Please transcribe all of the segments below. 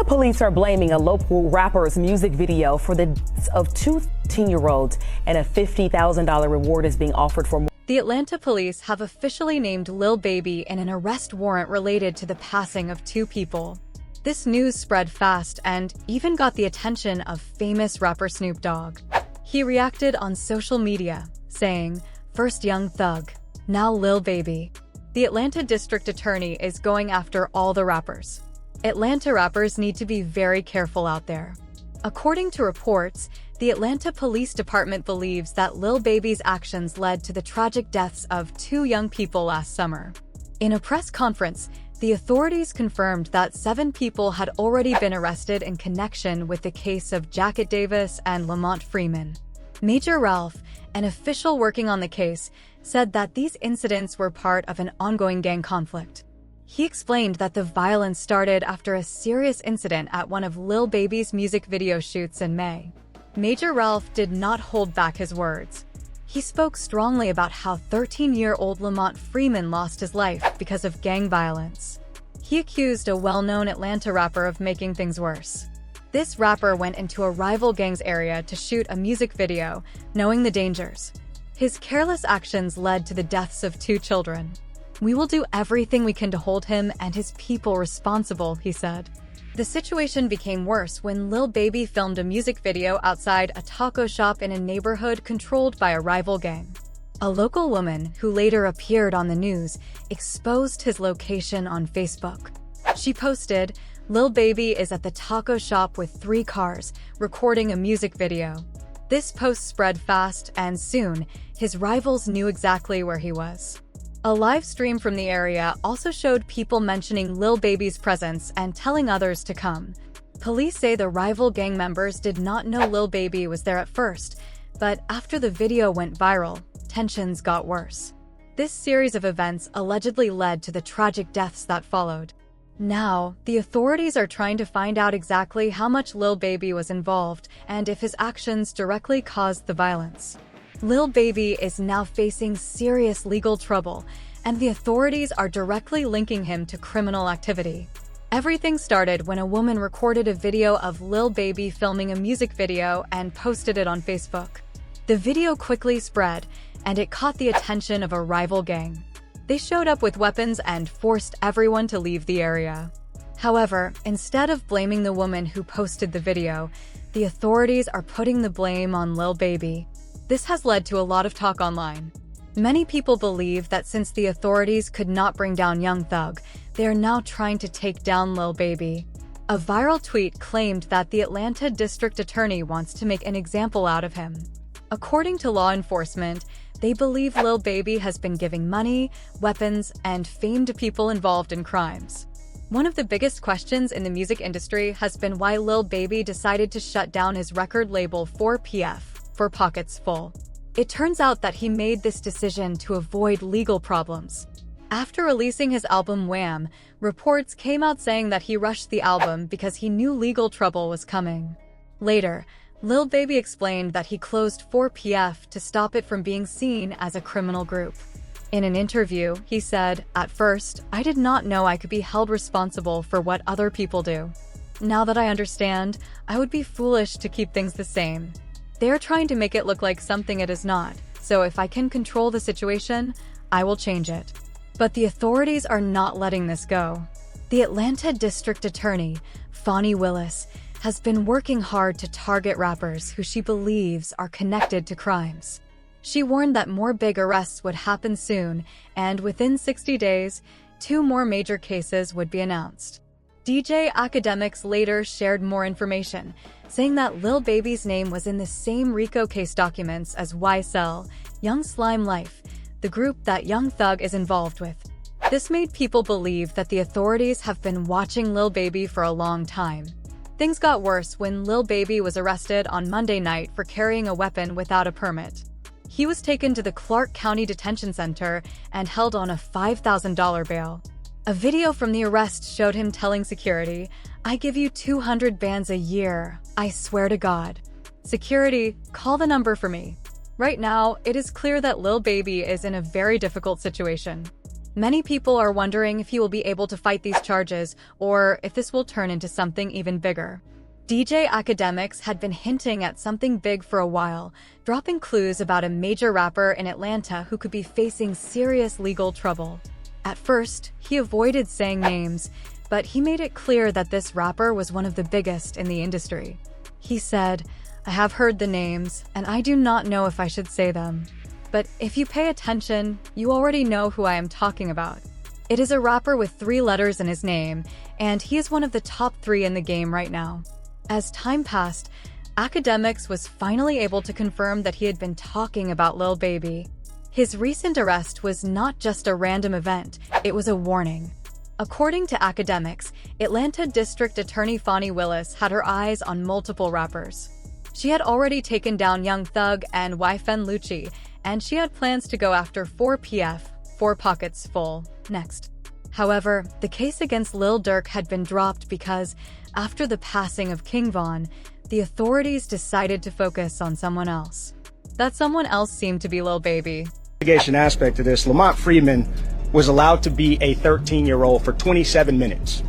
police are blaming a local rapper's music video for the deaths of two teen-year-olds, and a $50,000 reward is being offered for more. The Atlanta police have officially named Lil Baby in an arrest warrant related to the passing of two people. This news spread fast and even got the attention of famous rapper Snoop Dogg. He reacted on social media, saying, "First Young Thug, now Lil Baby." The Atlanta district attorney is going after all the rappers. Atlanta rappers need to be very careful out there. According to reports, the Atlanta Police Department believes that Lil Baby's actions led to the tragic deaths of two young people last summer. In a press conference, the authorities confirmed that 7 people had already been arrested in connection with the case of Jacket Davis and Lamont Freeman. Major Ralph, an official working on the case, said that these incidents were part of an ongoing gang conflict. He explained that the violence started after a serious incident at one of Lil Baby's music video shoots in May. Major Ralph did not hold back his words. He spoke strongly about how 13-year-old Lamont Freeman lost his life because of gang violence. He accused a well-known Atlanta rapper of making things worse. This rapper went into a rival gang's area to shoot a music video, knowing the dangers. His careless actions led to the deaths of 2 children. "We will do everything we can to hold him and his people responsible," he said. The situation became worse when Lil Baby filmed a music video outside a taco shop in a neighborhood controlled by a rival gang. A local woman, who later appeared on the news, exposed his location on Facebook. She posted, "Lil Baby is at the taco shop with 3 cars, recording a music video." This post spread fast, and soon, his rivals knew exactly where he was. A live stream from the area also showed people mentioning Lil Baby's presence and telling others to come. Police say the rival gang members did not know Lil Baby was there at first, but after the video went viral, tensions got worse. This series of events allegedly led to the tragic deaths that followed. Now, the authorities are trying to find out exactly how much Lil Baby was involved and if his actions directly caused the violence. Lil Baby is now facing serious legal trouble, and the authorities are directly linking him to criminal activity. Everything started when a woman recorded a video of Lil Baby filming a music video and posted it on Facebook. The video quickly spread, and it caught the attention of a rival gang. They showed up with weapons and forced everyone to leave the area. However, instead of blaming the woman who posted the video, the authorities are putting the blame on Lil Baby. This has led to a lot of talk online. Many people believe that since the authorities could not bring down Young Thug, they are now trying to take down Lil Baby. A viral tweet claimed that the Atlanta district attorney wants to make an example out of him. According to law enforcement, they believe Lil Baby has been giving money, weapons, and fame to people involved in crimes. One of the biggest questions in the music industry has been why Lil Baby decided to shut down his record label 4PF. For Pockets Full. It turns out that he made this decision to avoid legal problems. After releasing his album Wham!, reports came out saying that he rushed the album because he knew legal trouble was coming. Later, Lil Baby explained that he closed 4PF to stop it from being seen as a criminal group. In an interview, he said, "At first, I did not know I could be held responsible for what other people do. Now that I understand, I would be foolish to keep things the same. They're trying to make it look like something it is not, so if I can control the situation, I will change it." But the authorities are not letting this go. The Atlanta District Attorney, Fani Willis, has been working hard to target rappers who she believes are connected to crimes. She warned that more big arrests would happen soon, and within 60 days, 2 more major cases would be announced. DJ Academics later shared more information, saying that Lil Baby's name was in the same RICO case documents as YSL, Young Slime Life, the group that Young Thug is involved with. This made people believe that the authorities have been watching Lil Baby for a long time. Things got worse when Lil Baby was arrested on Monday night for carrying a weapon without a permit. He was taken to the Clark County Detention Center and held on a $5,000 bail. A video from the arrest showed him telling security, "I give you 200 bands a year, I swear to God. Security, call the number for me." Right now, it is clear that Lil Baby is in a very difficult situation. Many people are wondering if he will be able to fight these charges or if this will turn into something even bigger. DJ Academics had been hinting at something big for a while, dropping clues about a major rapper in Atlanta who could be facing serious legal trouble. At first, he avoided saying names, but he made it clear that this rapper was one of the biggest in the industry. He said, "I have heard the names, and I do not know if I should say them. But if you pay attention, you already know who I am talking about." It is a rapper with 3 letters in his name, and he is one of the top 3 in the game right now. As time passed, Academics was finally able to confirm that he had been talking about Lil Baby. His recent arrest was not just a random event, it was a warning. According to Academics, Atlanta District Attorney Fani Willis had her eyes on multiple rappers. She had already taken down Young Thug and YFN Lucci, and she had plans to go after 4PF, 4 Pockets Full, next. However, the case against Lil Durk had been dropped because, after the passing of King Von, the authorities decided to focus on someone else. That someone else seemed to be Lil Baby. Investigation aspect of this, Lamont Freeman was allowed to be a 13-year-old for 27 minutes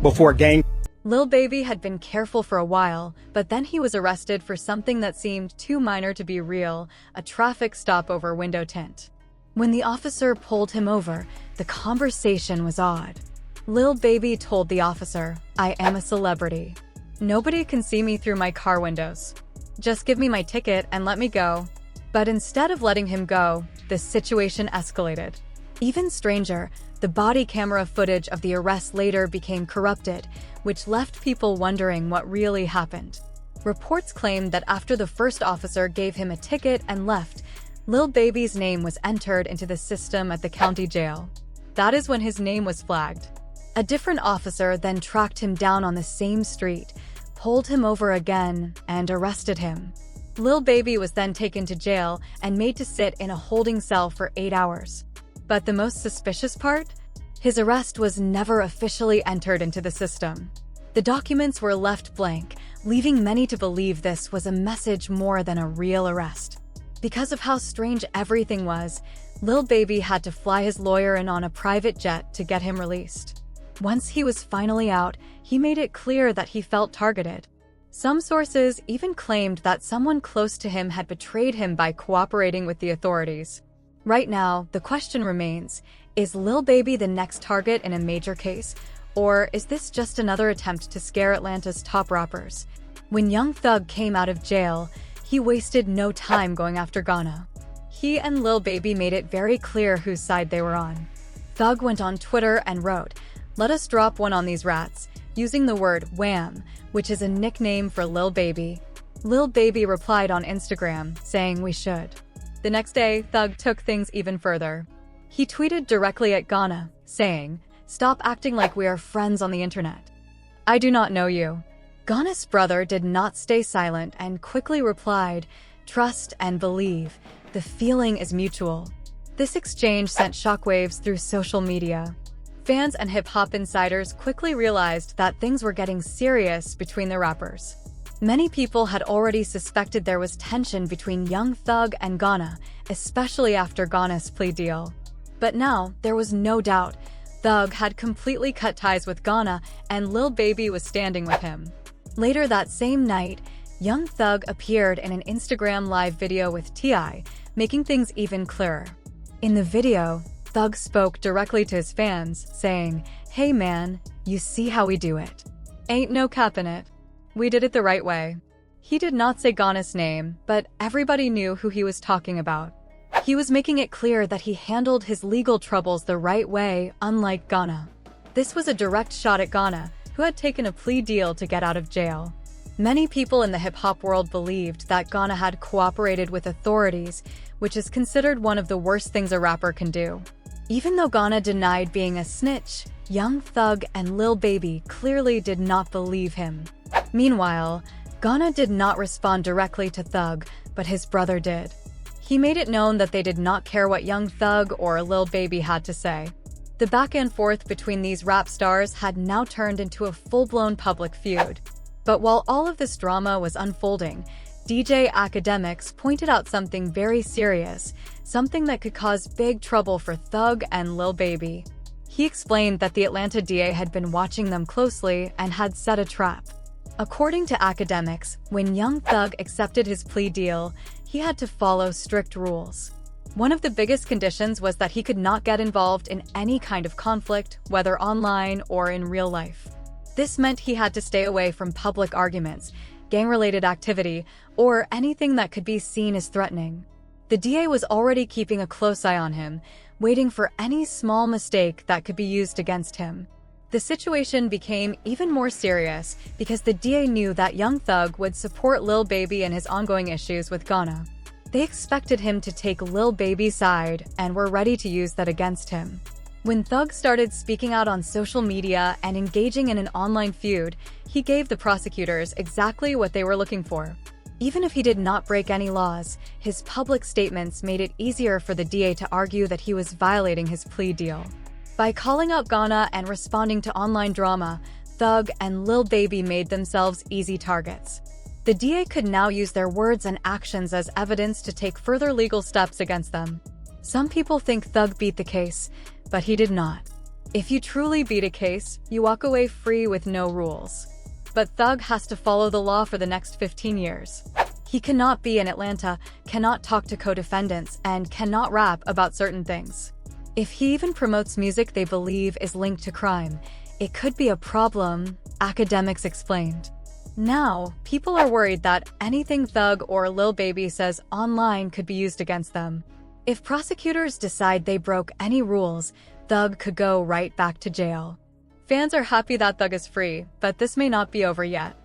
before gang. Lil Baby had been careful for a while, but then he was arrested for something that seemed too minor to be real, a traffic stop over window tint. When the officer pulled him over, the conversation was odd. Lil Baby told the officer, "I am a celebrity. Nobody can see me through my car windows. Just give me my ticket and let me go." But instead of letting him go, the situation escalated. Even stranger, the body camera footage of the arrest later became corrupted, which left people wondering what really happened. Reports claimed that after the first officer gave him a ticket and left, Lil Baby's name was entered into the system at the county jail. That is when his name was flagged. A different officer then tracked him down on the same street, pulled him over again, and arrested him. Lil Baby was then taken to jail and made to sit in a holding cell for 8 hours. But the most suspicious part? His arrest was never officially entered into the system. The documents were left blank, leaving many to believe this was a message more than a real arrest. Because of how strange everything was, Lil Baby had to fly his lawyer in on a private jet to get him released. Once he was finally out, he made it clear that he felt targeted. Some sources even claimed that someone close to him had betrayed him by cooperating with the authorities. Right now, the question remains, is Lil Baby the next target in a major case, or is this just another attempt to scare Atlanta's top rappers? When Young Thug came out of jail, he wasted no time going after Ghana. He and Lil Baby made it very clear whose side they were on. Thug went on Twitter and wrote, "Let us drop one on these rats," using the word wham, which is a nickname for Lil Baby. Lil Baby replied on Instagram, saying we should. The next day, Thug took things even further. He tweeted directly at Ghana, saying, "Stop acting like we are friends on the internet. I do not know you." Ghana's brother did not stay silent and quickly replied, "Trust and believe. The feeling is mutual." This exchange sent shockwaves through social media. Fans and hip-hop insiders quickly realized that things were getting serious between the rappers. Many people had already suspected there was tension between Young Thug and Ghana, especially after Ghana's plea deal. But now, there was no doubt. Thug had completely cut ties with Ghana, and Lil Baby was standing with him. Later that same night, Young Thug appeared in an Instagram live video with T.I., making things even clearer. In the video, Thug spoke directly to his fans, saying, "Hey man, you see how we do it. Ain't no cap in it. We did it the right way." He did not say Ghana's name, but everybody knew who he was talking about. He was making it clear that he handled his legal troubles the right way, unlike Ghana. This was a direct shot at Ghana, who had taken a plea deal to get out of jail. Many people in the hip-hop world believed that Ghana had cooperated with authorities, which is considered one of the worst things a rapper can do. Even though Ghana denied being a snitch, Young Thug and Lil Baby clearly did not believe him. Meanwhile, Ghana did not respond directly to Thug, but his brother did. He made it known that they did not care what Young Thug or Lil Baby had to say. The back and forth between these rap stars had now turned into a full-blown public feud. But while all of this drama was unfolding, DJ Academics pointed out something very serious, something that could cause big trouble for Thug and Lil Baby. He explained that the Atlanta DA had been watching them closely and had set a trap. According to Academics, when young Thug accepted his plea deal, he had to follow strict rules. One of the biggest conditions was that he could not get involved in any kind of conflict, whether online or in real life. This meant he had to stay away from public arguments, gang-related activity, or anything that could be seen as threatening. The DA was already keeping a close eye on him, waiting for any small mistake that could be used against him. The situation became even more serious because the DA knew that young Thug would support Lil Baby in his ongoing issues with Ghana. They expected him to take Lil Baby's side and were ready to use that against him. When Thug started speaking out on social media and engaging in an online feud, he gave the prosecutors exactly what they were looking for. Even if he did not break any laws, his public statements made it easier for the DA to argue that he was violating his plea deal. By calling out Ghana and responding to online drama, Thug and Lil Baby made themselves easy targets. The DA could now use their words and actions as evidence to take further legal steps against them. Some people think Thug beat the case, but he did not. If you truly beat a case, you walk away free with no rules. But Thug has to follow the law for the next 15 years. He cannot be in Atlanta, cannot talk to co-defendants, and cannot rap about certain things. If he even promotes music they believe is linked to crime, it could be a problem, Academics explained. Now, people are worried that anything Thug or Lil Baby says online could be used against them. If prosecutors decide they broke any rules, Thug could go right back to jail. Fans are happy that Thug is free, but this may not be over yet.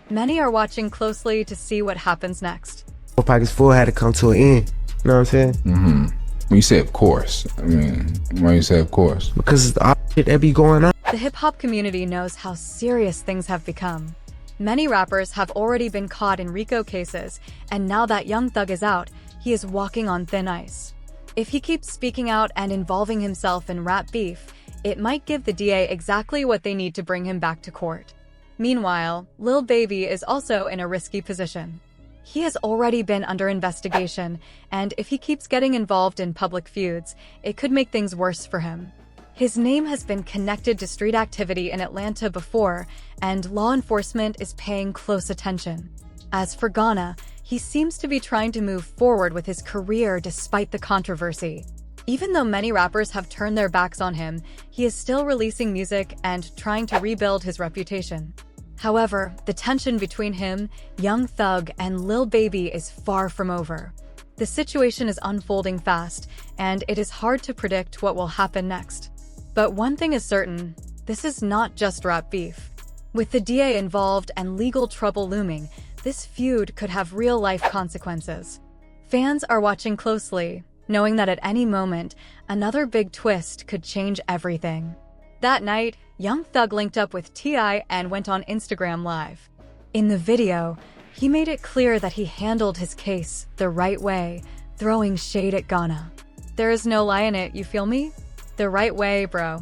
Many are watching closely to see what happens next. Pockets full had to come to an end. You know what I'm saying? Mm-hmm. When you say of course, I mean, why you say of course? Because the shit that be going on. The hip-hop community knows how serious things have become. Many rappers have already been caught in RICO cases, and now that young Thug is out, he is walking on thin ice. If he keeps speaking out and involving himself in rap beef, it might give the DA exactly what they need to bring him back to court. Meanwhile, Lil Baby is also in a risky position. He has already been under investigation, and if he keeps getting involved in public feuds, it could make things worse for him. His name has been connected to street activity in Atlanta before, and law enforcement is paying close attention. As for Ghana, he seems to be trying to move forward with his career despite the controversy. Even though many rappers have turned their backs on him, he is still releasing music and trying to rebuild his reputation. However, the tension between him, young Thug, and Lil Baby is far from over. The situation is unfolding fast, and it is hard to predict what will happen next. But one thing is certain, this is not just rap beef. With the DA involved and legal trouble looming, this feud could have real-life consequences. Fans are watching closely, knowing that at any moment, another big twist could change everything. That night, young Thug linked up with T.I. and went on Instagram Live. In the video, he made it clear that he handled his case the right way, throwing shade at Ghana. There is no lie in it, you feel me? The right way, bro.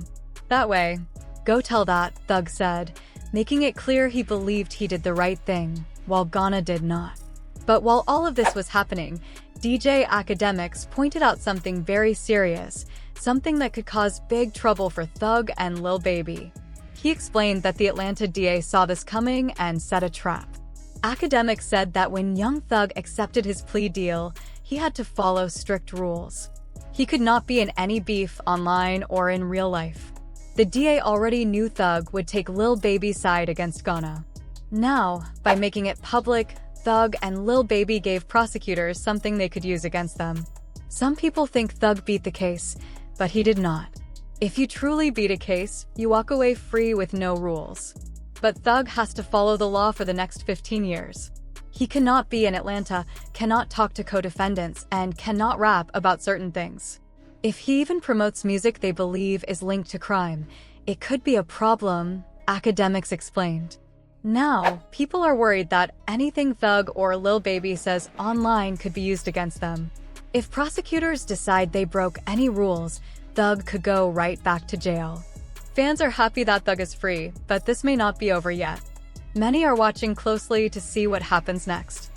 That way. Go tell that, Thug said, making it clear he believed he did the right thing, while Ghana did not. But while all of this was happening, DJ Academics pointed out something very serious, something that could cause big trouble for Thug and Lil Baby. He explained that the Atlanta DA saw this coming and set a trap. Academics said that when young Thug accepted his plea deal, he had to follow strict rules. He could not be in any beef online or in real life. The DA already knew Thug would take Lil Baby's side against Ghana. Now, by making it public, Thug and Lil Baby gave prosecutors something they could use against them. Some people think Thug beat the case, but he did not. If you truly beat a case, you walk away free with no rules. But Thug has to follow the law for the next 15 years. He cannot be in Atlanta, cannot talk to co-defendants, and cannot rap about certain things. If he even promotes music they believe is linked to crime, it could be a problem, Academics explained. Now, people are worried that anything Thug or Lil Baby says online could be used against them. If prosecutors decide they broke any rules, Thug could go right back to jail. Fans are happy that Thug is free, but this may not be over yet. Many are watching closely to see what happens next.